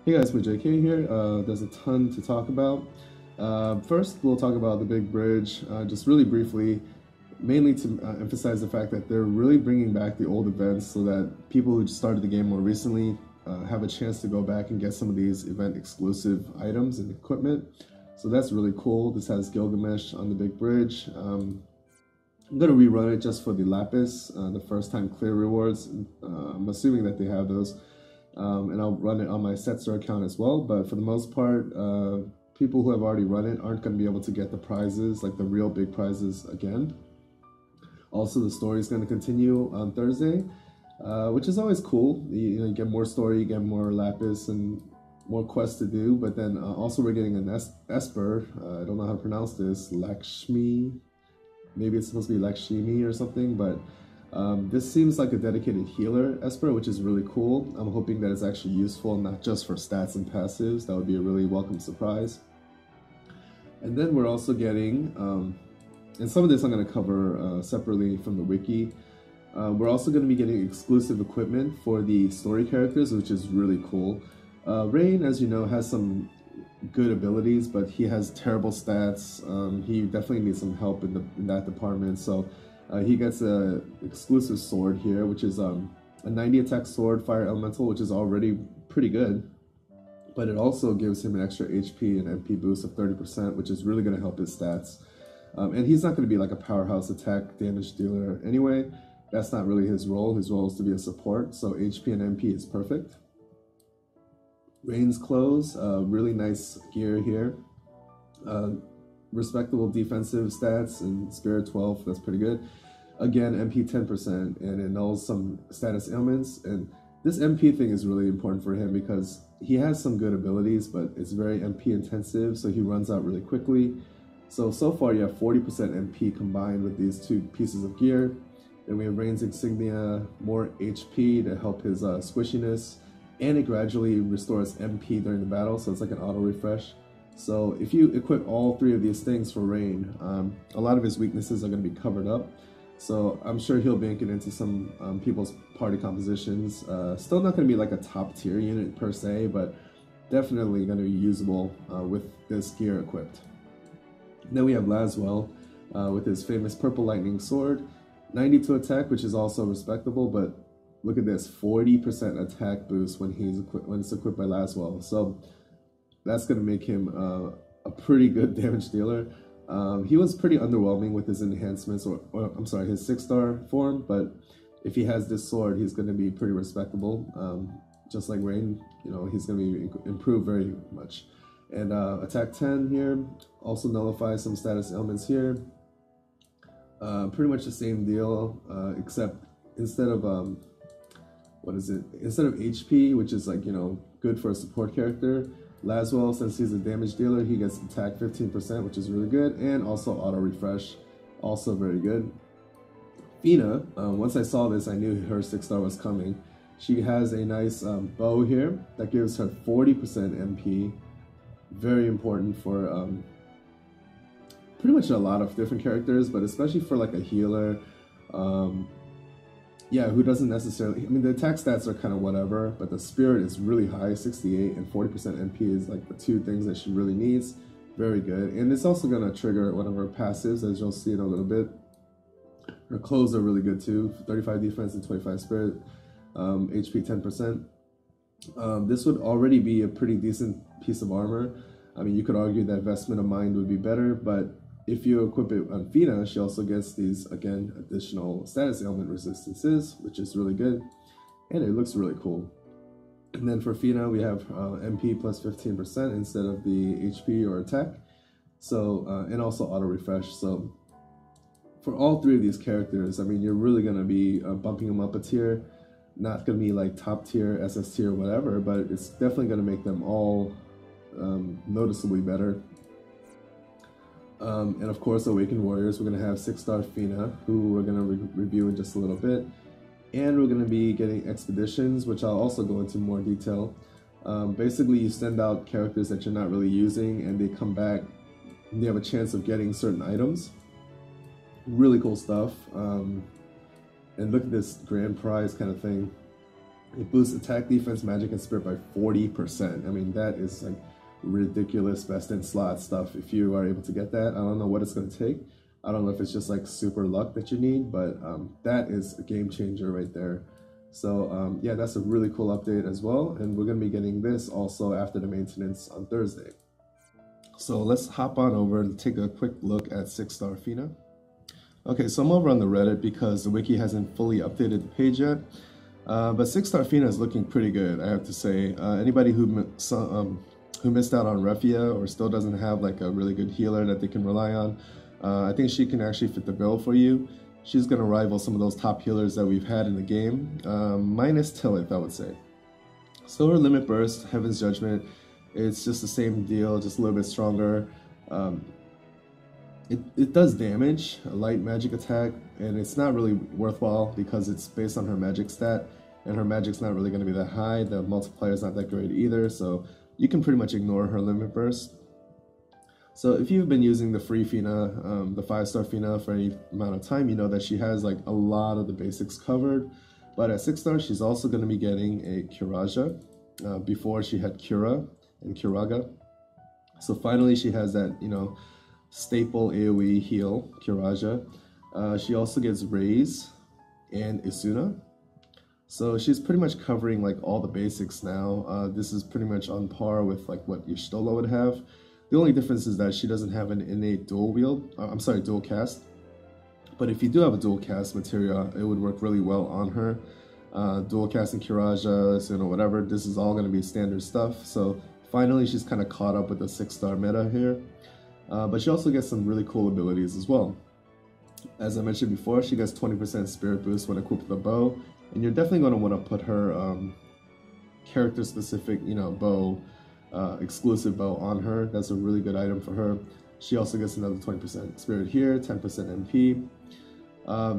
Hey guys, my JK here. There's a ton to talk about. First, we'll talk about the big bridge, just really briefly, mainly to emphasize the fact that they're really bringing back the old events so that people who started the game more recently have a chance to go back and get some of these event exclusive items and equipment. So that's really cool. This has Gilgamesh on the big bridge. I'm gonna rerun it just for the Lapis, the first time clear rewards. I'm assuming that they have those. And I'll run it on my Setzer account as well. But for the most part, people who have already run it aren't going to be able to get the prizes, like the real big prizes again. Also, the story is going to continue on Thursday, which is always cool. You get more story, you get more Lapis and more quests to do. But then also we're getting an Esper. I don't know how to pronounce this. Lakshmi. Maybe it's supposed to be Lakshmi or something, but this seems like a dedicated healer Esper, which is really cool. I'm hoping that it's actually useful, not just for stats and passives. That would be a really welcome surprise. And then we're also getting, and some of this I'm going to cover separately from the wiki. We're also going to be getting exclusive equipment for the story characters, which is really cool. Rain, as you know, has some good abilities, but he has terrible stats. He definitely needs some help in that department. So he gets a exclusive sword here, which is a 90 attack sword, fire elemental, which is already pretty good. But it also gives him an extra HP and MP boost of 30%, which is really going to help his stats. And he's not going to be like a powerhouse attack damage dealer anyway. That's not really his role. His role is to be a support, so HP and MP is perfect. Rain's clothes, really nice gear here. Respectable defensive stats and Spirit 12, that's pretty good. Again, MP 10%, and it knows some status ailments. And this MP thing is really important for him because he has some good abilities, but it's very MP intensive, so he runs out really quickly. So far you have 40% MP combined with these two pieces of gear. Then we have Rain's Insignia, more HP to help his squishiness, and it gradually restores MP during the battle, so it's like an auto refresh. So if you equip all three of these things for Rain, a lot of his weaknesses are going to be covered up. So I'm sure he'll make it into some people's party compositions. Still not going to be like a top tier unit per se, but definitely going to be usable with this gear equipped. And then we have Laswell with his famous Purple Lightning Sword. 92 attack, which is also respectable, but look at this, 40% attack boost when it's equipped by Laswell. So that's going to make him a pretty good damage dealer. He was pretty underwhelming with his enhancements, or I'm sorry, his 6-star form, but if he has this sword, he's going to be pretty respectable. Just like Rain, he's going to be improved very much. And attack 10 here, also nullifies some status ailments here. Pretty much the same deal, except instead of instead of HP, which is like, good for a support character, Laswell, since he's a damage dealer, he gets attack 15%, which is really good, and also auto refresh, also very good. Fina, once I saw this, I knew her 6-star was coming. She has a nice bow here that gives her 40% MP, very important for pretty much a lot of different characters, but especially for like a healer. Yeah, who doesn't necessarily, the attack stats are kind of whatever, but the spirit is really high, 68, and 40% MP is like the two things that she really needs. Very good. And it's also going to trigger one of her passives, as you'll see in a little bit. Her clothes are really good too, 35 defense and 25 spirit, HP 10%. This would already be a pretty decent piece of armor. You could argue that Vestment of Mind would be better, but if you equip it on Fina, she also gets these, again, additional status ailment resistances, which is really good, and it looks really cool. And then for Fina, we have MP plus 15% instead of the HP or attack, so and also auto refresh. So for all three of these characters, you're really going to be bumping them up a tier. Not going to be like top tier, SS tier, whatever, but it's definitely going to make them all noticeably better. And of course, Awakened Warriors, we're going to have 6-star Fina, who we're going to review in just a little bit. And we're going to be getting Expeditions, which I'll also go into more detail. Basically, you send out characters that you're not really using, and they come back, and they have a chance of getting certain items. Really cool stuff. And look at this grand prize kind of thing. It boosts attack, defense, magic, and spirit by 40%. I mean, that is like ridiculous best in slot stuff. If you are able to get that, I don't know what it's going to take. I don't know if it's just like super luck that you need, but that is a game changer right there. So yeah, that's a really cool update as well. And we're going to be getting this also after the maintenance on Thursday. So let's hop on over and take a quick look at 6-star Fina. Okay, so I'm over on the Reddit because the wiki hasn't fully updated the page yet. But 6-star Fina is looking pretty good, I have to say. Anybody who missed out on Refia or still doesn't have like a really good healer that they can rely on, I think she can actually fit the bill for you. She's going to rival some of those top healers that we've had in the game, minus Tillith, I would say. So her Limit Burst, Heaven's Judgment, it's just the same deal, just a little bit stronger. It does damage, a light magic attack, and it's not really worthwhile because it's based on her magic stat, and her magic's not really going to be that high. The multiplyer's not that great either, so you can pretty much ignore her Limit Burst. So if you've been using the free Fina, the 5-star Fina for any amount of time, you know that she has like a lot of the basics covered. But at 6-star, she's also going to be getting a Kiraja. Before she had Kira and Kiraga. So finally she has that, you know, staple AoE heal, Kiraja. She also gets Raise and Isuna. So she's pretty much covering like all the basics now. This is pretty much on par with like what Y'shtola would have. The only difference is that she doesn't have an innate dual wield, dual cast. But if you do have a dual cast materia, it would work really well on her. Dual casting Kiraja, you know, whatever, this is all going to be standard stuff. So finally she's kind of caught up with the 6-star meta here. But she also gets some really cool abilities as well. As I mentioned before, she gets 20% spirit boost when equipped with a bow, and you're definitely going to want to put her character specific, you know, bow, exclusive bow on her. That's a really good item for her. She also gets another 20% spirit here, 10% MP.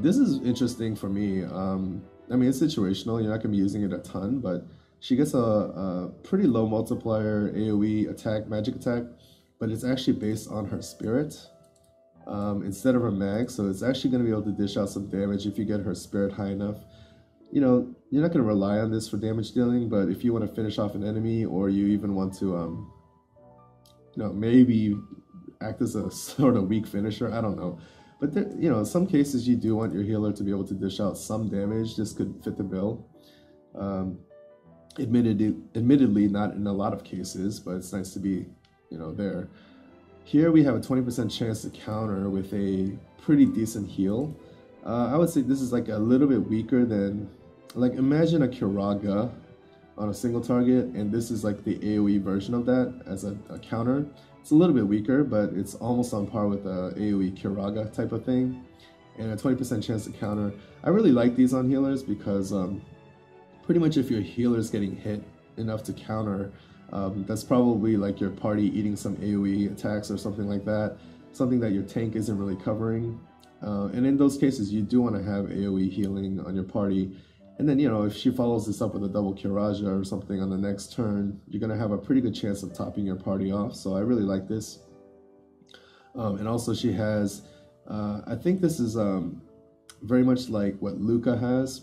This is interesting for me. I mean, it's situational, you're not going to be using it a ton, but she gets a pretty low multiplier AoE attack, magic attack, but it's actually based on her spirit instead of her mag, so it's actually going to be able to dish out some damage if you get her spirit high enough. You know, you're not going to rely on this for damage dealing, but if you want to finish off an enemy, or you even want to, you know, maybe act as a sort of weak finisher, I don't know. But there, you know, in some cases you do want your healer to be able to dish out some damage. This could fit the bill. Admittedly, not in a lot of cases, but it's nice to be, you know, there. Here we have a 20% chance to counter with a pretty decent heal. I would say this is like a little bit weaker than, like, imagine a Kiraga on a single target, and this is like the AoE version of that as a counter. It's a little bit weaker, but it's almost on par with a AoE Kiraga type of thing, and a 20% chance to counter. I really like these on healers because pretty much if your healer's getting hit enough to counter, that's probably like your party eating some AoE attacks or something like that, something that your tank isn't really covering. And in those cases, you do want to have AoE healing on your party. And then, you know, if she follows this up with a double Kiraja or something on the next turn, you're going to have a pretty good chance of topping your party off. So I really like this. And also she has, I think this is very much like what Luca has.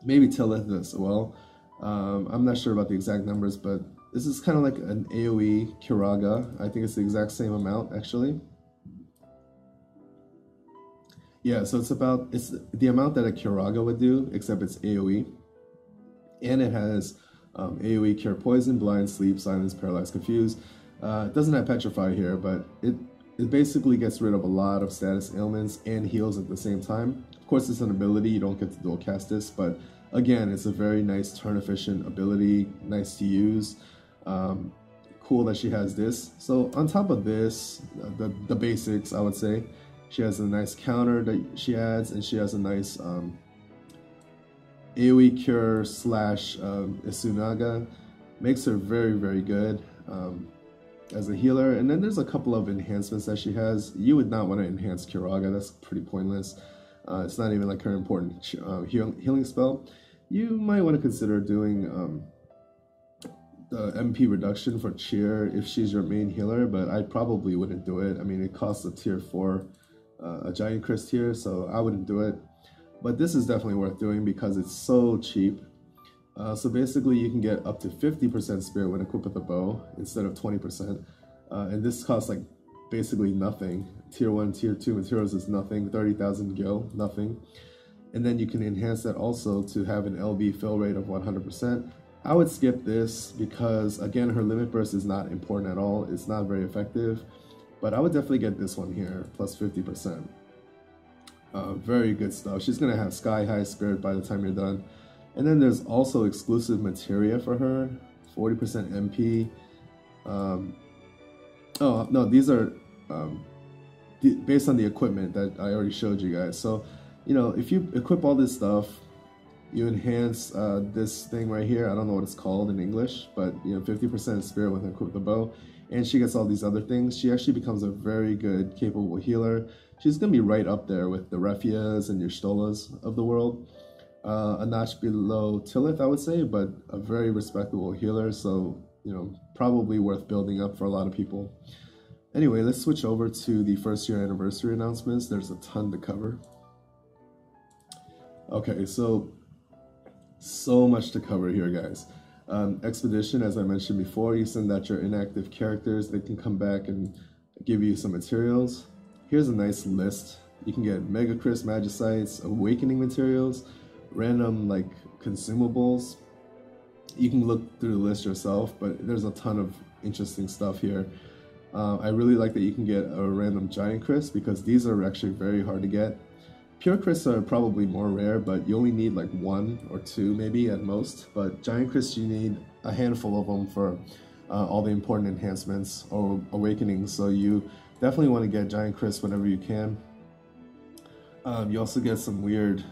Maybe Tillith as well. I'm not sure about the exact numbers, but this is kind of like an AoE Kiraga. I think it's the exact same amount, actually. Yeah, so it's the amount that a Kiraga would do, except it's AoE. And it has AoE Cure Poison, Blind, Sleep, Silence, Paralyze, Confuse. It doesn't have Petrify here, but it basically gets rid of a lot of status ailments and heals at the same time. Of course, it's an ability, you don't get to dual cast this, but again, it's a very nice turn efficient ability, nice to use. Cool that she has this. So on top of this, the basics, I would say, she has a nice counter that she adds, and she has a nice AoE Cure / Isunaga. Makes her very, very good as a healer. And then there's a couple of enhancements that she has. You would not want to enhance Kiraga, that's pretty pointless. It's not even like her important healing spell. You might want to consider doing the MP reduction for Cheer if she's your main healer, but I probably wouldn't do it. I mean, it costs a tier 4, a Giant Crest tier, so I wouldn't do it. But this is definitely worth doing because it's so cheap. So basically you can get up to 50% spirit when equipped with a bow instead of 20%. And this costs like basically nothing. Tier 1, Tier 2 materials is nothing. 30,000 gil, nothing. And then you can enhance that also to have an LB fill rate of 100%. I would skip this because, again, her limit burst is not important at all. It's not very effective. But I would definitely get this one here, plus 50%. Very good stuff. She's going to have sky high spirit by the time you're done. And then there's also exclusive materia for her, 40% MP. Oh, no, these are based on the equipment that I already showed you guys. So, you know, if you equip all this stuff, you enhance this thing right here. I don't know what it's called in English, but, you know, 50% spirit when equipped with the bow. And she gets all these other things. She actually becomes a very good, capable healer. She's going to be right up there with the Refias and your Stolas of the world. A notch below Tillith, I would say, but a very respectable healer, so, you know, probably worth building up for a lot of people. Anyway, let's switch over to the first year anniversary announcements. There's a ton to cover. Okay, so much to cover here, guys. Expedition, as I mentioned before, you send out your inactive characters. They can come back and give you some materials. Here's a nice list. You can get Mega Crisp Magicites, Awakening materials, random like consumables. You can look through the list yourself, but there's a ton of interesting stuff here. I really like that you can get a random Giant Crisp because these are actually very hard to get. Pure Crisps are probably more rare, but you only need like 1 or 2 maybe at most. But Giant Crisps, you need a handful of them for all the important enhancements or awakenings. So you definitely want to get Giant Crisps whenever you can. You also get some weird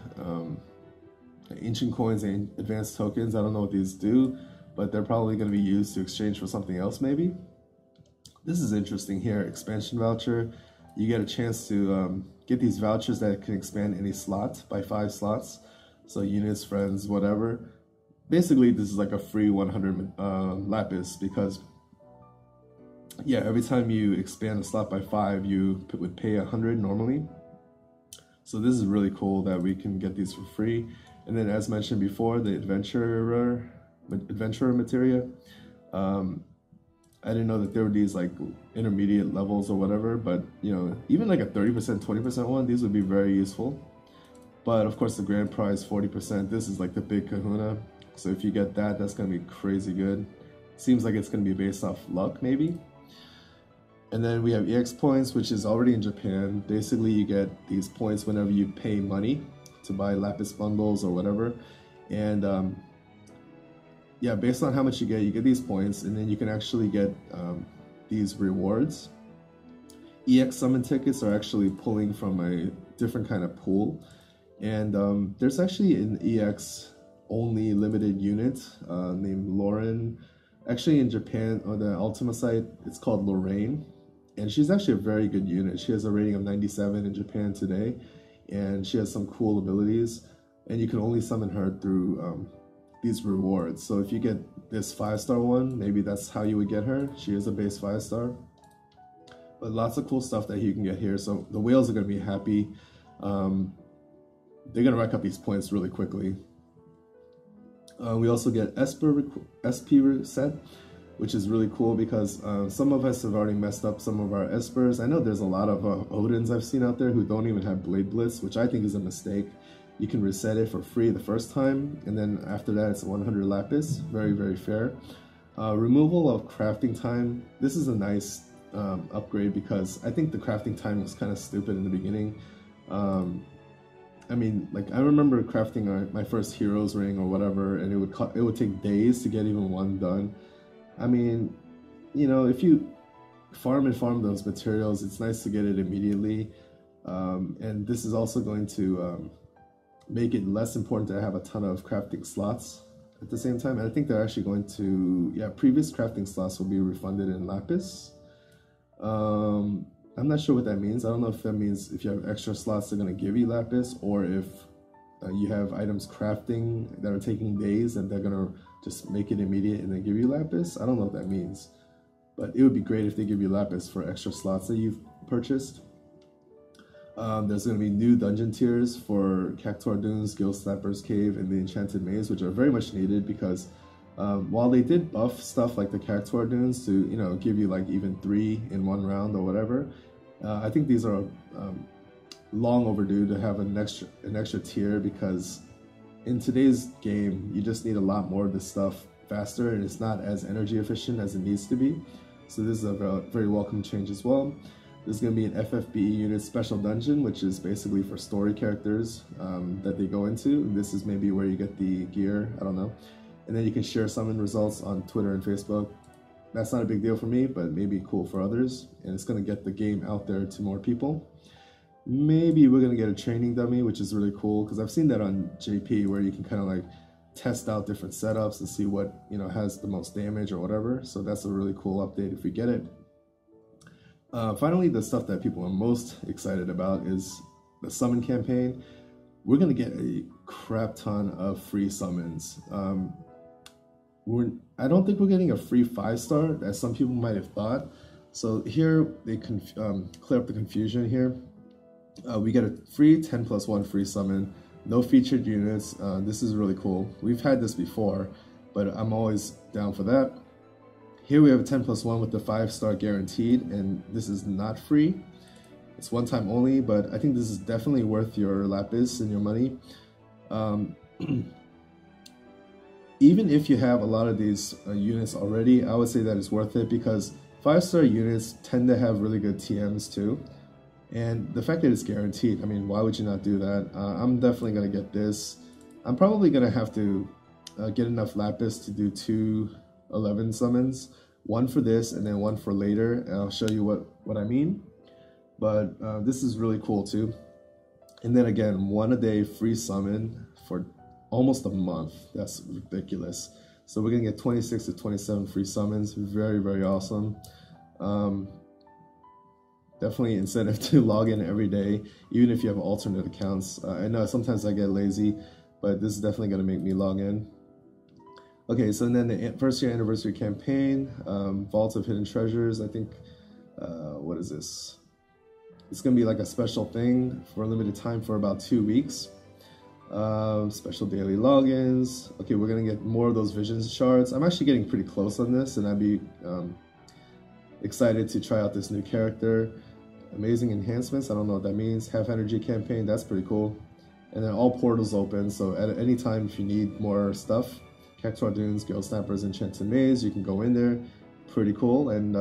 ancient coins and advanced tokens. I don't know what these do, but they're probably going to be used to exchange for something else maybe. This is interesting here. Expansion voucher. You get a chance to get these vouchers that can expand any slot by 5 slots. So units, friends, whatever. Basically, this is like a free 100 lapis because, yeah, every time you expand a slot by 5, you would pay 100 normally. So this is really cool that we can get these for free. And then, as mentioned before, the adventurer materia. I didn't know that there were these like intermediate levels or whatever, but you know, even like a 30%, 20% one, these would be very useful. But of course, the grand prize 40%. This is like the big kahuna. So if you get that, that's gonna be crazy good. Seems like it's gonna be based off luck, maybe. And then we have EX points, which is already in Japan. Basically, you get these points whenever you pay money to buy lapis bundles or whatever. And yeah, based on how much you get these points, and then you can actually get these rewards. EX summon tickets are actually pulling from a different kind of pool. And there's actually an EX only limited unit named Lauren. Actually in Japan, on the Ultima site, it's called Lorraine. And she's actually a very good unit. She has a rating of 97 in Japan today. And she has some cool abilities. And you can only summon her through these rewards. So if you get this 5-star one, maybe that's how you would get her. She is a base 5-star. But lots of cool stuff that you can get here. So the whales are going to be happy. They're going to rack up these points really quickly. We also get SP reset, which is really cool because some of us have already messed up some of our Espers. I know there's a lot of Odins I've seen out there who don't even have Blade Blitz, which I think is a mistake. You can reset it for free the first time, and then after that it's 100 lapis. Very, very fair. Removal of crafting time. This is a nice upgrade because I think the crafting time was kind of stupid in the beginning. I mean, like I remember crafting my first hero's ring or whatever, and it would take days to get even one done. I mean, you know, if you farm those materials, it's nice to get it immediately. And this is also going to make it less important to have a ton of crafting slots at the same time. And I think they're actually going to, yeah, previous crafting slots will be refunded in lapis. I'm not sure what that means. I don't know if that means if you have extra slots, they're going to give you lapis, or if you have items crafting that are taking days and they're going to just make it immediate and then give you lapis. I don't know what that means, but it would be great if they give you lapis for extra slots that you've purchased. There's going to be new dungeon tiers for Cactuar Dunes, Ghost Snapper's Cave, and the Enchanted Maze, which are very much needed because while they did buff stuff like the Cactuar Dunes to, you know, give you like even 3 in 1 round or whatever, I think these are long overdue to have an extra tier, because in today's game you just need a lot more of this stuff faster, and it's not as energy efficient as it needs to be. So this is a very welcome change as well. There's going to be an FFBE unit special dungeon, which is basically for story characters that they go into. This is maybe where you get the gear, I don't know. And then you can share summon results on Twitter and Facebook. That's not a big deal for me, but maybe cool for others. And it's going to get the game out there to more people. Maybe we're going to get a training dummy, which is really cool, because I've seen that on JP where you can kind of like test out different setups and see what, you know, has the most damage or whatever. So that's a really cool update if we get it. Finally, the stuff that people are most excited about is the summon campaign. We're going to get a crap ton of free summons. I don't think we're getting a free 5-star, as some people might have thought. So here, they clear up the confusion here. We get a free 10+1 free summon, no featured units. This is really cool. We've had this before, but I'm always down for that. Here we have a 10+1 with the 5-star guaranteed, and this is not free. It's one time only, but I think this is definitely worth your lapis and your money. Even if you have a lot of these units already, I would say that it's worth it, because 5-star units tend to have really good TMs too. And the fact that it's guaranteed, I mean, why would you not do that? I'm definitely going to get this. I'm probably going to have to get enough lapis to do 2 11 summons, 1 for this and then 1 for later, and I'll show you what I mean. But this is really cool too. And then again, 1 a day free summon for almost a month. That's ridiculous. So we're gonna get 26 to 27 free summons. Very, very awesome. Definitely incentive to log in every day, even if you have alternate accounts. I know sometimes I get lazy, but this is definitely gonna make me log in. Okay, so then the first year anniversary campaign, Vault of Hidden Treasures, I think, what is this? It's gonna be like a special thing for a limited time for about 2 weeks. Special daily logins. Okay, we're gonna get more of those visions shards. I'm actually getting pretty close on this, and I'd be excited to try out this new character. Amazing enhancements, I don't know what that means. Half energy campaign, that's pretty cool. And then all portals open, so at any time if you need more stuff, Cactuar Dunes, Ghost Snappers, Enchanted Maze, you can go in there. Pretty cool. And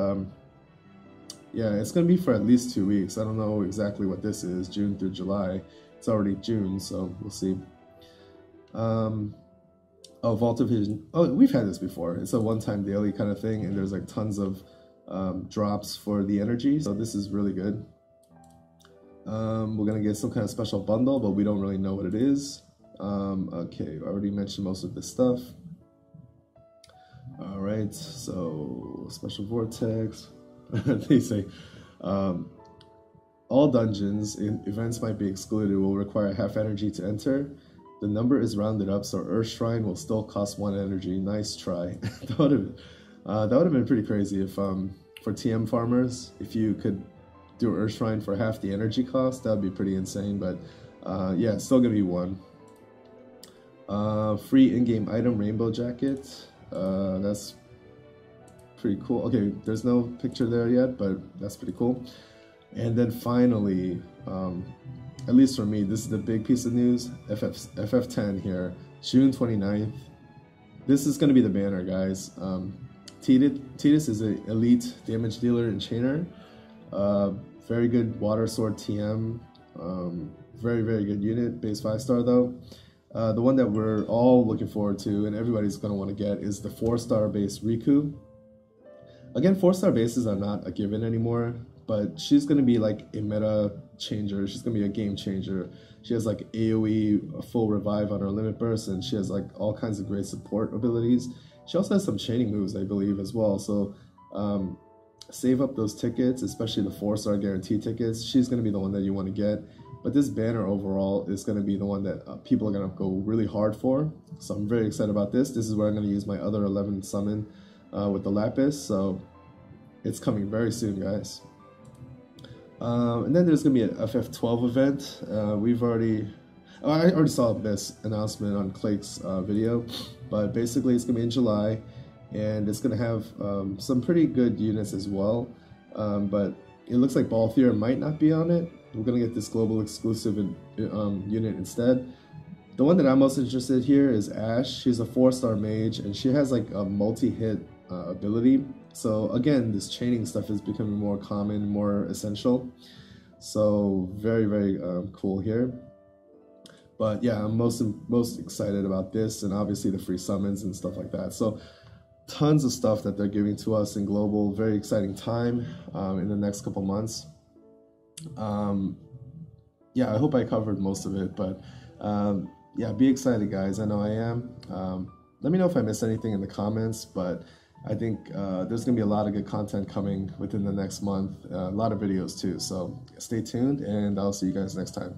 yeah, it's gonna be for at least 2 weeks. I don't know exactly what this is, June through July. It's already June, so we'll see. Oh, Vault of Vision. Oh, we've had this before. It's a one-time daily kind of thing, and there's like tons of drops for the energy, so this is really good. We're gonna get some kind of special bundle, but we don't really know what it is. Okay, I already mentioned most of this stuff. All right, so special vortex. They say all dungeons events might be excluded will require half energy to enter. The number is rounded up, so Earth Shrine will still cost 1 energy. Nice try. That would have been pretty crazy if for TM farmers, if you could do Earth Shrine for half the energy cost. That would be pretty insane. But yeah, it's still gonna be 1. Free in-game item, Rainbow Jacket. That's pretty cool. Okay, there's no picture there yet, but that's pretty cool. And then finally, at least for me, this is the big piece of news. FF10 here, June 29th. This is going to be the banner, guys. Tidus is an elite damage dealer and chainer. Very good water sword TM. Very, very good unit, base 5-star though. The one that we're all looking forward to and everybody's going to want to get is the 4-star base Riku. Again, 4-star bases are not a given anymore, but she's going to be like a meta changer. She's going to be a game changer. She has like AoE, a full revive on her limit burst, and she has like all kinds of great support abilities. She also has some chaining moves, I believe, as well. So save up those tickets, especially the 4-star guarantee tickets. She's going to be the one that you want to get. But this banner overall is going to be the one that people are going to go really hard for. So I'm very excited about this. This is where I'm going to use my other 11 summon with the Lapis. So it's coming very soon, guys. And then there's gonna be an FF12 event. I already saw this announcement on Clake's video, but basically it's gonna be in July, and it's gonna have some pretty good units as well. But it looks like Ball Theater might not be on it. We're gonna get this global exclusive unit instead. The one that I'm most interested here is Ash. She's a 4-star mage, and she has like a multi-hit ability. So again, this chaining stuff is becoming more common, more essential. So very, very cool here. But yeah, I'm most excited about this, and obviously the free summons and stuff like that. So tons of stuff that they're giving to us in global. Very exciting time in the next couple months. Yeah, I hope I covered most of it, but yeah, be excited, guys. I know I am. Let me know if I missed anything in the comments, but I think there's going to be a lot of good content coming within the next month, a lot of videos too. So stay tuned, and I'll see you guys next time.